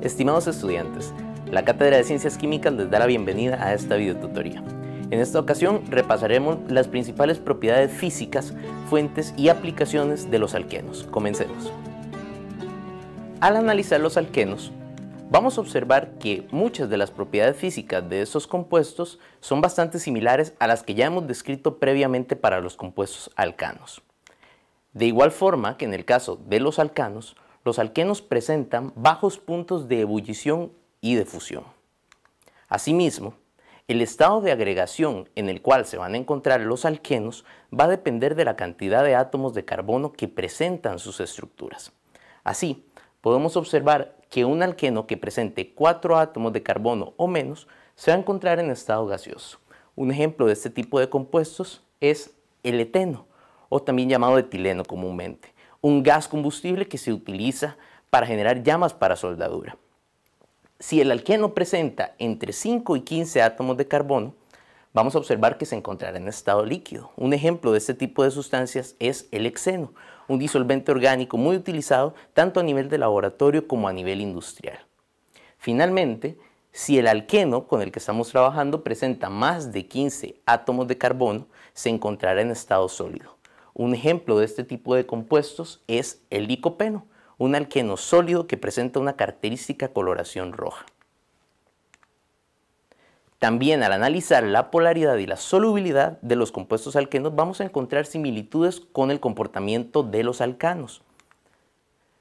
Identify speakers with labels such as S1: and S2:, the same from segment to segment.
S1: Estimados estudiantes, la Cátedra de Ciencias Químicas les da la bienvenida a esta videotutoría. En esta ocasión repasaremos las principales propiedades físicas, fuentes y aplicaciones de los alquenos. Comencemos. Al analizar los alquenos, vamos a observar que muchas de las propiedades físicas de estos compuestos son bastante similares a las que ya hemos descrito previamente para los compuestos alcanos. De igual forma que en el caso de los alquenos presentan bajos puntos de ebullición y de fusión. Asimismo, el estado de agregación en el cual se van a encontrar los alquenos va a depender de la cantidad de átomos de carbono que presentan sus estructuras. Así, podemos observar que un alqueno que presente 4 átomos de carbono o menos se va a encontrar en estado gaseoso. Un ejemplo de este tipo de compuestos es el eteno, o también llamado etileno comúnmente, un gas combustible que se utiliza para generar llamas para soldadura. Si el alqueno presenta entre 5 y 15 átomos de carbono, vamos a observar que se encontrará en estado líquido. Un ejemplo de este tipo de sustancias es el hexeno, un disolvente orgánico muy utilizado tanto a nivel de laboratorio como a nivel industrial. Finalmente, si el alqueno con el que estamos trabajando presenta más de 15 átomos de carbono, se encontrará en estado sólido. Un ejemplo de este tipo de compuestos es el licopeno, un alqueno sólido que presenta una característica coloración roja. También al analizar la polaridad y la solubilidad de los compuestos alquenos vamos a encontrar similitudes con el comportamiento de los alcanos.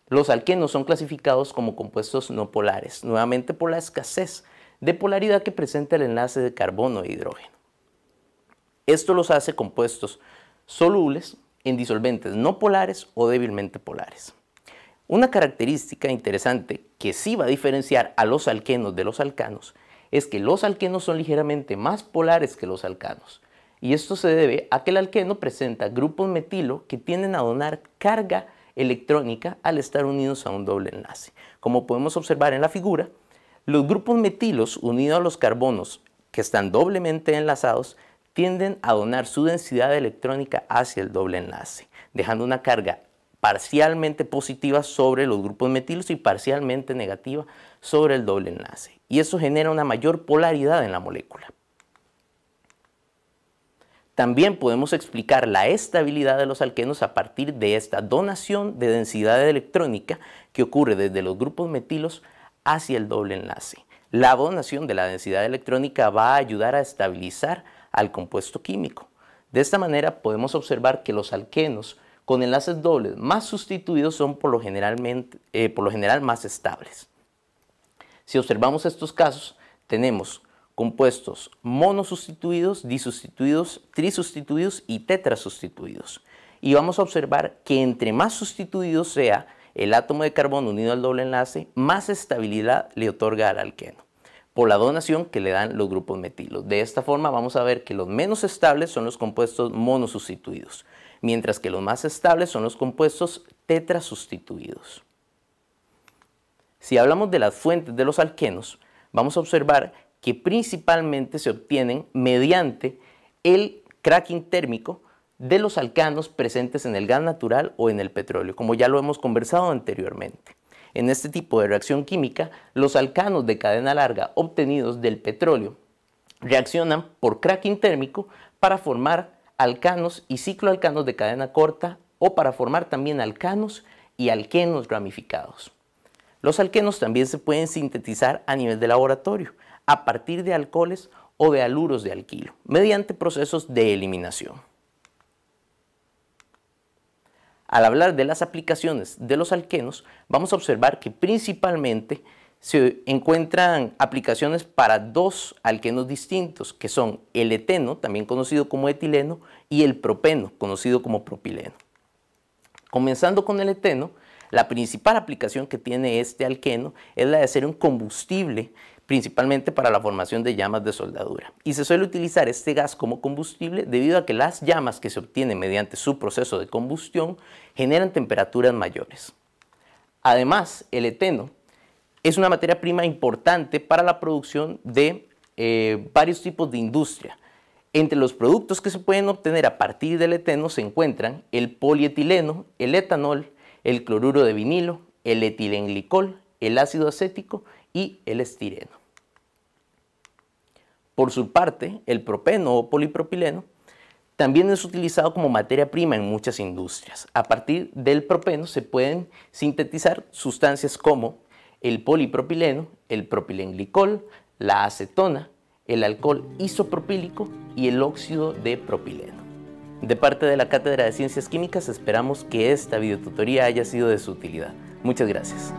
S1: Los alquenos son clasificados como compuestos no polares, nuevamente por la escasez de polaridad que presenta el enlace de carbono e hidrógeno. Esto los hace compuestos solubles en disolventes no polares o débilmente polares. Una característica interesante que sí va a diferenciar a los alquenos de los alcanos es que los alquenos son ligeramente más polares que los alcanos, y esto se debe a que el alqueno presenta grupos metilo que tienden a donar carga electrónica al estar unidos a un doble enlace. Como podemos observar en la figura, los grupos metilos unidos a los carbonos que están doblemente enlazados tienden a donar su densidad electrónica hacia el doble enlace, dejando una carga parcialmente positiva sobre los grupos metilos y parcialmente negativa sobre el doble enlace. Y eso genera una mayor polaridad en la molécula. También podemos explicar la estabilidad de los alquenos a partir de esta donación de densidad electrónica que ocurre desde los grupos metilos hacia el doble enlace. La donación de la densidad electrónica va a ayudar a estabilizar al compuesto químico. De esta manera podemos observar que los alquenos con enlaces dobles más sustituidos son por lo general más estables. Si observamos estos casos, tenemos compuestos monosustituidos, disustituidos, trisustituidos y tetrasustituidos. Y vamos a observar que entre más sustituido sea el átomo de carbono unido al doble enlace, más estabilidad le otorga al alqueno, por la donación que le dan los grupos metilos. De esta forma vamos a ver que los menos estables son los compuestos monosustituidos, mientras que los más estables son los compuestos tetrasustituidos. Si hablamos de las fuentes de los alquenos, vamos a observar que principalmente se obtienen mediante el cracking térmico de los alcanos presentes en el gas natural o en el petróleo, como ya lo hemos conversado anteriormente. En este tipo de reacción química, los alcanos de cadena larga obtenidos del petróleo reaccionan por cracking térmico para formar alcanos y cicloalcanos de cadena corta o para formar también alcanos y alquenos ramificados. Los alquenos también se pueden sintetizar a nivel de laboratorio a partir de alcoholes o de haluros de alquilo mediante procesos de eliminación. Al hablar de las aplicaciones de los alquenos, vamos a observar que principalmente se encuentran aplicaciones para dos alquenos distintos, que son el eteno, también conocido como etileno, y el propeno, conocido como propileno. Comenzando con el eteno, la principal aplicación que tiene este alqueno es la de ser un combustible, principalmente para la formación de llamas de soldadura. Y se suele utilizar este gas como combustible debido a que las llamas que se obtienen mediante su proceso de combustión generan temperaturas mayores. Además, el eteno es una materia prima importante para la producción de varios tipos de industria. Entre los productos que se pueden obtener a partir del eteno se encuentran el polietileno, el etanol, el cloruro de vinilo, el etilenglicol, el ácido acético y el estireno. Por su parte, el propeno o polipropileno también es utilizado como materia prima en muchas industrias. A partir del propeno se pueden sintetizar sustancias como el polipropileno, el propilenglicol, la acetona, el alcohol isopropílico y el óxido de propileno. De parte de la Cátedra de Ciencias Químicas esperamos que esta videotutoría haya sido de su utilidad. Muchas gracias.